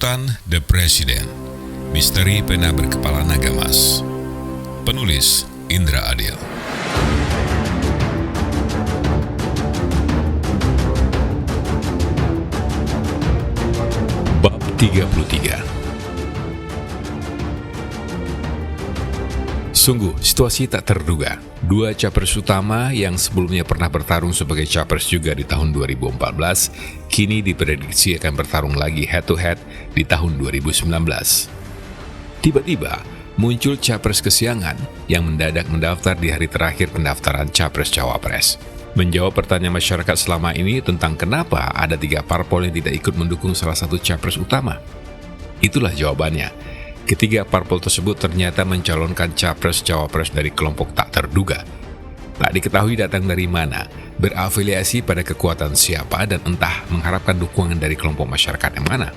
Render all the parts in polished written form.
Sultan the President, Misteri Pena Berkepala Naga Emas. Penulis Indra Adil. Bab 33. Sungguh, situasi tak terduga. Dua capres utama yang sebelumnya pernah bertarung sebagai capres juga di tahun 2014, kini diprediksi akan bertarung lagi head-to-head di tahun 2019. Tiba-tiba, muncul capres kesiangan yang mendadak mendaftar di hari terakhir pendaftaran capres-cawapres. Menjawab pertanyaan masyarakat selama ini tentang kenapa ada 3 parpol yang tidak ikut mendukung salah satu capres utama. Itulah jawabannya. Ketiga parpol tersebut ternyata mencalonkan capres-cawapres dari kelompok tak terduga. Tak diketahui datang dari mana, berafiliasi pada kekuatan siapa, dan entah mengharapkan dukungan dari kelompok masyarakat yang mana.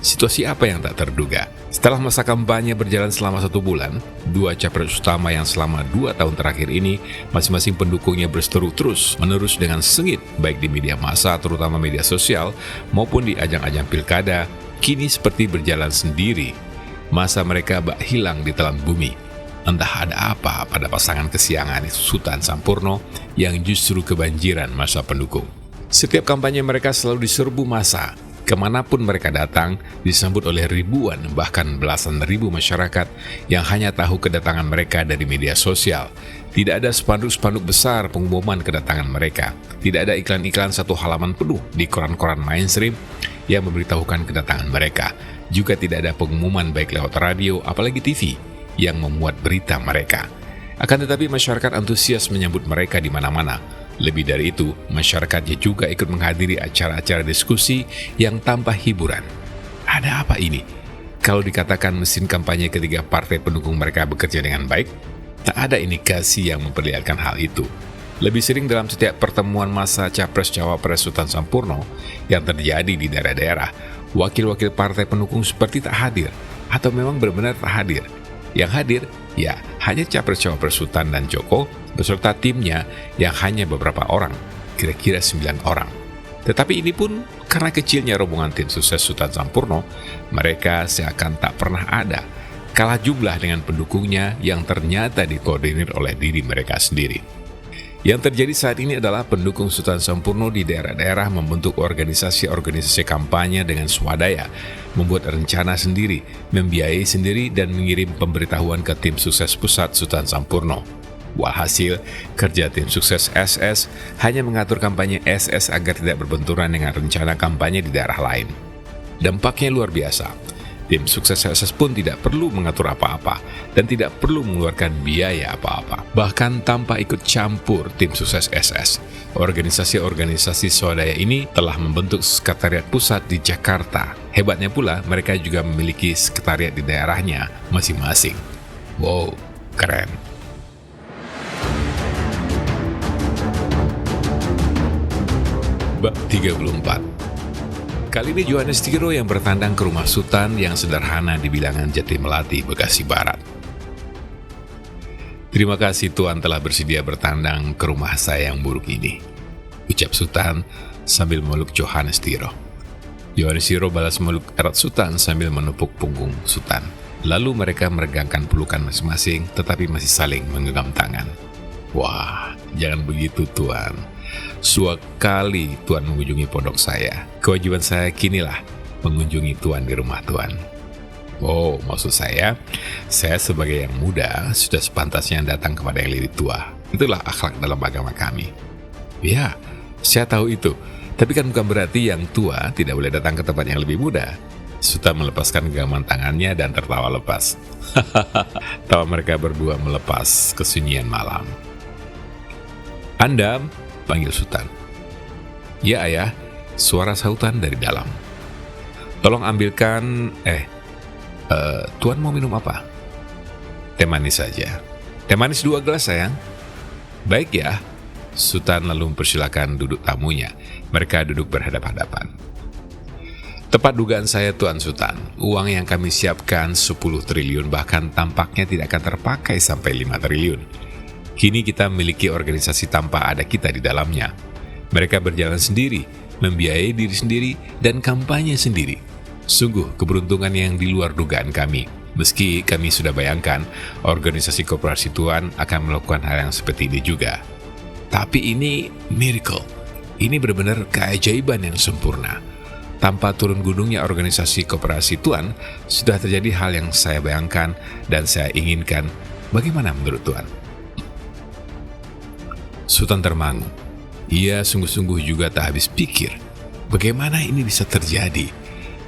Situasi apa yang tak terduga? Setelah masa kampanye berjalan selama 1 bulan, dua capres utama yang selama 2 tahun terakhir ini, masing-masing pendukungnya berseteru terus-menerus dengan sengit, baik di media massa, terutama media sosial, maupun di ajang-ajang pilkada, kini seperti berjalan sendiri. Masa mereka bak hilang di telan bumi. Entah ada apa pada pasangan kesiangan Sultan Sampurno yang justru kebanjiran masa pendukung. Setiap kampanye mereka selalu diserbu massa. Kemanapun mereka datang, disambut oleh ribuan bahkan belasan ribu masyarakat yang hanya tahu kedatangan mereka dari media sosial. Tidak ada spanduk-spanduk besar pengumuman kedatangan mereka. Tidak ada iklan-iklan 1 halaman penuh di koran-koran mainstream yang memberitahukan kedatangan mereka. Juga tidak ada pengumuman baik lewat radio, apalagi TV, yang memuat berita mereka. Akan tetapi masyarakat antusias menyambut mereka di mana-mana. Lebih dari itu, masyarakatnya juga ikut menghadiri acara-acara diskusi yang tanpa hiburan. Ada apa ini? Kalau dikatakan mesin kampanye ketiga partai pendukung mereka bekerja dengan baik, tak ada indikasi yang memperlihatkan hal itu. Lebih sering dalam setiap pertemuan massa capres-cawapres Sultan Sampurno yang terjadi di daerah-daerah, wakil-wakil partai pendukung seperti tak hadir, atau memang benar-benar tak hadir. Yang hadir, ya hanya capres-cawapres Sultan dan Joko beserta timnya yang hanya beberapa orang, kira-kira 9 orang. Tetapi ini pun karena kecilnya rombongan tim sukses Sultan Sampurno, mereka seakan tak pernah ada, kalah jumlah dengan pendukungnya yang ternyata dikoordinir oleh diri mereka sendiri. Yang terjadi saat ini adalah pendukung Sultan Sampurno di daerah-daerah membentuk organisasi-organisasi kampanye dengan swadaya, membuat rencana sendiri, membiayai sendiri, dan mengirim pemberitahuan ke tim sukses pusat Sultan Sampurno. Walhasil, kerja tim sukses SS hanya mengatur kampanye SS agar tidak berbenturan dengan rencana kampanye di daerah lain. Dampaknya luar biasa. Tim sukses SS pun tidak perlu mengatur apa-apa dan tidak perlu mengeluarkan biaya apa-apa. Bahkan tanpa ikut campur tim sukses SS, organisasi-organisasi swadaya ini telah membentuk sekretariat pusat di Jakarta. Hebatnya pula, mereka juga memiliki sekretariat di daerahnya masing-masing. Wow, keren. Bab 34. Kali ini Johannes Tiro yang bertandang ke rumah Sultan yang sederhana di bilangan Jatimelati, Bekasi Barat. Terima kasih Tuan telah bersedia bertandang ke rumah saya yang buruk ini, ucap Sultan sambil memeluk Johannes Tiro. Johannes Tiro balas memeluk erat Sultan sambil menepuk punggung Sultan. Lalu mereka meregangkan pelukan masing-masing tetapi masih saling menggenggam tangan. Wah, jangan begitu Tuan. Sekali Tuan mengunjungi pondok saya, kewajiban saya kinilah mengunjungi Tuan di rumah Tuan. Oh, maksud saya sebagai yang muda sudah sepantasnya datang kepada yang lebih tua. Itulah akhlak dalam agama kami. Ya, saya tahu itu. Tapi kan bukan berarti yang tua tidak boleh datang ke tempat yang lebih muda. Sultan melepaskan genggaman tangannya dan tertawa lepas. Tawa mereka berdua melepas kesunyian malam. Anda, panggil Sultan. Ya ayah, suara Sultan dari dalam. Tolong ambilkan, Tuan mau minum apa? Teh manis saja. Teh manis 2 gelas sayang. Baik ya. Sultan lalu mempersilakan duduk tamunya. Mereka duduk berhadap-hadapan. Tepat dugaan saya Tuan Sultan, uang yang kami siapkan 10 triliun bahkan tampaknya tidak akan terpakai sampai 5 triliun. Kini kita memiliki organisasi tanpa ada kita di dalamnya. Mereka berjalan sendiri, membiayai diri sendiri, dan kampanye sendiri. Sungguh keberuntungan yang di luar dugaan kami. Meski kami sudah bayangkan organisasi Koperasi Tuhan akan melakukan hal yang seperti ini juga. Tapi ini miracle. Ini benar-benar keajaiban yang sempurna. Tanpa turun gunungnya organisasi Koperasi Tuhan, sudah terjadi hal yang saya bayangkan dan saya inginkan. Bagaimana menurut Tuhan? Sultan termangu. Ia sungguh-sungguh juga tak habis pikir. Bagaimana ini bisa terjadi?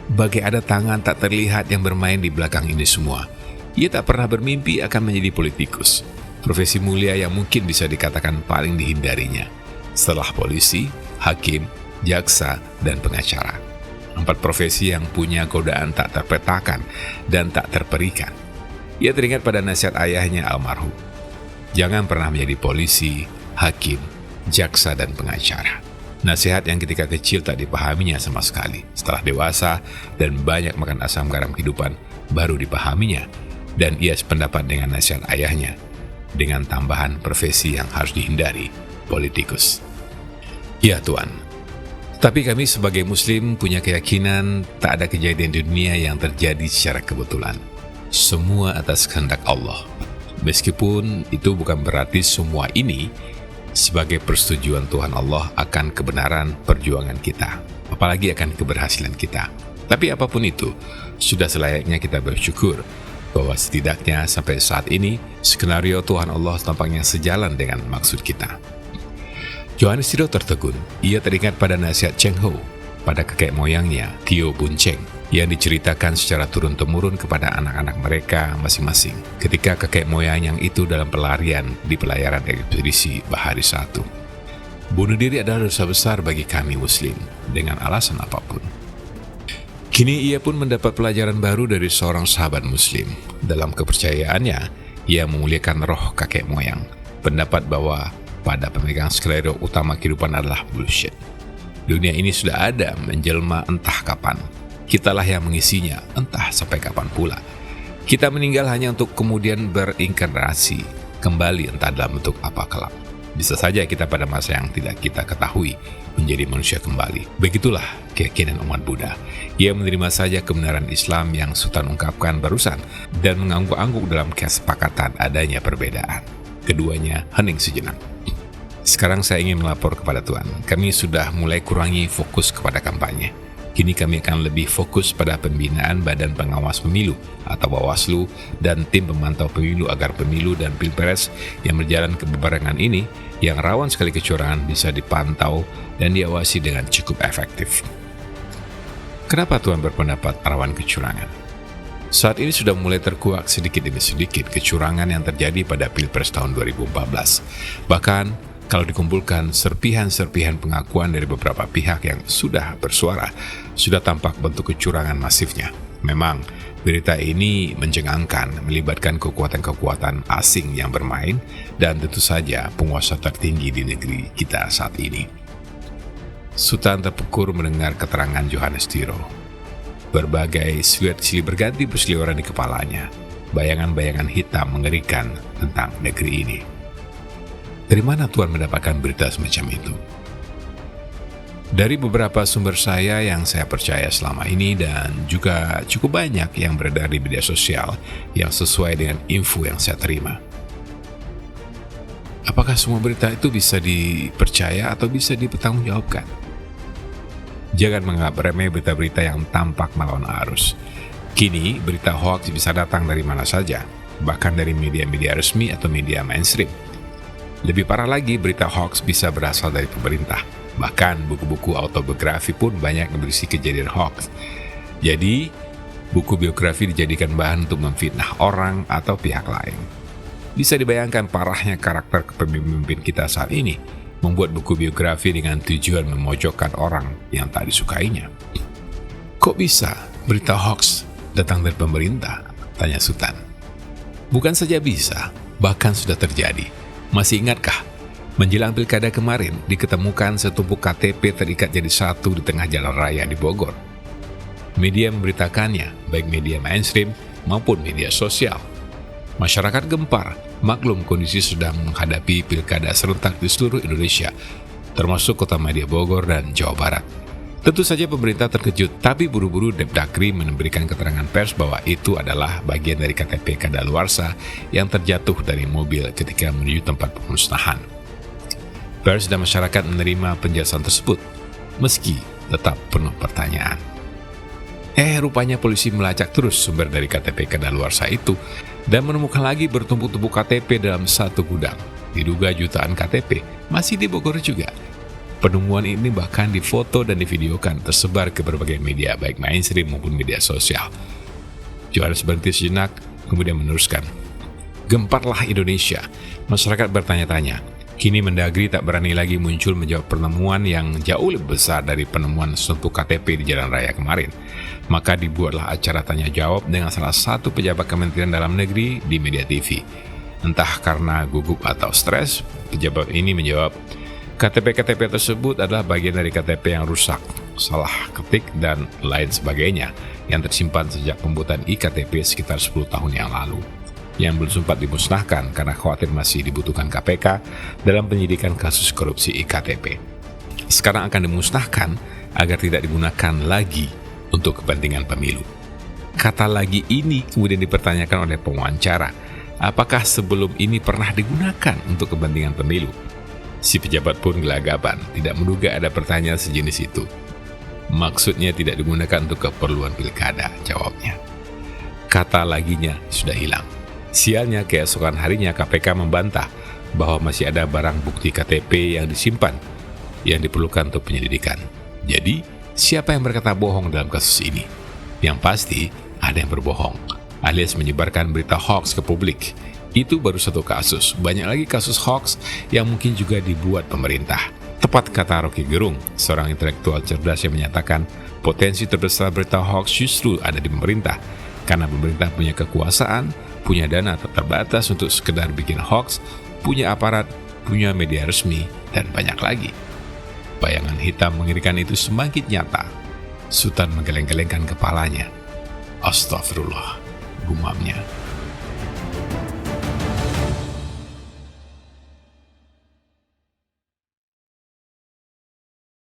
Bagai ada tangan tak terlihat yang bermain di belakang ini semua. Ia tak pernah bermimpi akan menjadi politikus. Profesi mulia yang mungkin bisa dikatakan paling dihindarinya. Setelah polisi, hakim, jaksa, dan pengacara. 4 profesi yang punya godaan tak terpetakan dan tak terperikan. Ia teringat pada nasihat ayahnya almarhum. Jangan pernah menjadi polisi, hakim, jaksa, dan pengacara. Nasihat yang ketika kecil tak dipahaminya sama sekali. Setelah dewasa dan banyak makan asam garam kehidupan, baru dipahaminya. Dan ia sependapat dengan nasihat ayahnya, dengan tambahan profesi yang harus dihindari, politikus. Ya Tuhan, tapi kami sebagai Muslim punya keyakinan tak ada kejadian di dunia yang terjadi secara kebetulan. Semua atas kehendak Allah. Meskipun itu bukan berarti semua ini sebagai persetujuan Tuhan Allah akan kebenaran perjuangan kita, apalagi akan keberhasilan kita. Tapi apapun itu, sudah selayaknya kita bersyukur bahwa setidaknya sampai saat ini, skenario Tuhan Allah tampaknya sejalan dengan maksud kita. Johannes Tiro tertegun. Ia teringat pada nasihat Cheng Ho pada kakek moyangnya, Tio Bun Cheng, yang diceritakan secara turun-temurun kepada anak-anak mereka masing-masing ketika kakek moyang yang itu dalam pelarian di pelayaran ekspedisi Bahari 1. Bunuh diri adalah dosa besar bagi kami Muslim, dengan alasan apapun. Kini ia pun mendapat pelajaran baru dari seorang sahabat Muslim. Dalam kepercayaannya, ia memuliakan roh kakek moyang, pendapat bahwa pada pemegang skenario utama kehidupan adalah bullshit. Dunia ini sudah ada menjelma entah kapan. Kitalah yang mengisinya, entah sampai kapan pula. Kita meninggal hanya untuk kemudian berinkarnasi kembali entah dalam bentuk apa kelak. Bisa saja kita pada masa yang tidak kita ketahui menjadi manusia kembali. Begitulah keyakinan umat Buddha. Ia menerima saja kebenaran Islam yang Sultan ungkapkan barusan dan mengangguk-angguk dalam kesepakatan adanya perbedaan. Keduanya hening sejenak. Sekarang saya ingin melapor kepada Tuhan. Kami sudah mulai kurangi fokus kepada kampanye. Kini kami akan lebih fokus pada pembinaan Badan Pengawas Pemilu atau Bawaslu dan tim pemantau pemilu agar pemilu dan pilpres yang berjalan kebebarengan ini yang rawan sekali kecurangan bisa dipantau dan diawasi dengan cukup efektif. Kenapa Tuhan berpendapat rawan kecurangan? Saat ini sudah mulai terkuak sedikit demi sedikit kecurangan yang terjadi pada pilpres tahun 2014. Bahkan kalau dikumpulkan serpihan-serpihan pengakuan dari beberapa pihak yang sudah bersuara, sudah tampak bentuk kecurangan masifnya. Memang, berita ini mencengangkan, melibatkan kekuatan-kekuatan asing yang bermain, dan tentu saja penguasa tertinggi di negeri kita saat ini. Sultan terpekur mendengar keterangan Johannes Tiro. Berbagai sweat silih berganti berseliweran di kepalanya. Bayangan-bayangan hitam mengerikan tentang negeri ini. Dari mana Tuhan mendapatkan berita semacam itu? Dari beberapa sumber saya yang saya percaya selama ini dan juga cukup banyak yang beredar di media sosial yang sesuai dengan info yang saya terima. Apakah semua berita itu bisa dipercaya atau bisa dipertanggungjawabkan? Jangan menganggap remeh berita-berita yang tampak melawan arus. Kini berita hoax bisa datang dari mana saja, bahkan dari media-media resmi atau media mainstream. Lebih parah lagi, berita hoax bisa berasal dari pemerintah. Bahkan buku-buku autobiografi pun banyak berisi kejadian hoax. Jadi, buku biografi dijadikan bahan untuk memfitnah orang atau pihak lain. Bisa dibayangkan parahnya karakter kepemimpin kita saat ini, membuat buku biografi dengan tujuan memojokkan orang yang tak disukainya. Kok bisa berita hoax datang dari pemerintah? Tanya Sultan. Bukan saja bisa, bahkan sudah terjadi. Masih ingatkah? Menjelang pilkada kemarin, diketemukan setumpuk KTP terikat jadi satu di tengah jalan raya di Bogor. Media memberitakannya, baik media mainstream maupun media sosial. Masyarakat gempar, maklum kondisi sedang menghadapi pilkada serentak di seluruh Indonesia, termasuk kota media Bogor dan Jawa Barat. Tentu saja pemerintah terkejut, tapi buru-buru Depdagri memberikan keterangan pers bahwa itu adalah bagian dari KTP kadaluarsa yang terjatuh dari mobil ketika menuju tempat pemusnahan. Pers dan masyarakat menerima penjelasan tersebut, meski tetap penuh pertanyaan. Rupanya polisi melacak terus sumber dari KTP kadaluarsa itu dan menemukan lagi bertumpuk-tumpuk KTP dalam satu gudang. Diduga jutaan KTP masih di Bogor juga. Penemuan ini bahkan difoto dan divideokan tersebar ke berbagai media baik mainstream maupun media sosial. Johannes berhenti sejenak, kemudian meneruskan. Gemparlah Indonesia. Masyarakat bertanya-tanya. Kini Mendagri tak berani lagi muncul menjawab penemuan yang jauh lebih besar dari penemuan setumpuk KTP di Jalan Raya kemarin. Maka dibuatlah acara tanya jawab dengan salah satu pejabat Kementerian Dalam Negeri di media TV. Entah karena gugup atau stres, pejabat ini menjawab, KTP-KTP tersebut adalah bagian dari KTP yang rusak, salah ketik, dan lain sebagainya yang tersimpan sejak pembuatan IKTP sekitar 10 tahun yang lalu, yang belum sempat dimusnahkan karena khawatir masih dibutuhkan KPK dalam penyidikan kasus korupsi IKTP. Sekarang akan dimusnahkan agar tidak digunakan lagi untuk kepentingan pemilu. Kata lagi ini kemudian dipertanyakan oleh pewawancara, apakah sebelum ini pernah digunakan untuk kepentingan pemilu? Si pejabat pun gelagapan, tidak menduga ada pertanyaan sejenis itu. Maksudnya tidak digunakan untuk keperluan pilkada, jawabnya. Kata laginya sudah hilang. Sialnya keesokan harinya KPK membantah bahwa masih ada barang bukti KTP yang disimpan yang diperlukan untuk penyelidikan. Jadi, siapa yang berkata bohong dalam kasus ini? Yang pasti, ada yang berbohong, alias menyebarkan berita hoax ke publik. Itu baru satu kasus, banyak lagi kasus hoax yang mungkin juga dibuat pemerintah. Tepat kata Rocky Gerung, seorang intelektual cerdas yang menyatakan potensi terbesar berita hoax justru ada di pemerintah. Karena pemerintah punya kekuasaan, punya dana tak terbatas untuk sekedar bikin hoax, punya aparat, punya media resmi, dan banyak lagi. Bayangan hitam mengerikan itu semakin nyata. Sultan menggeleng-gelengkan kepalanya. Astagfirullah, gumamnya.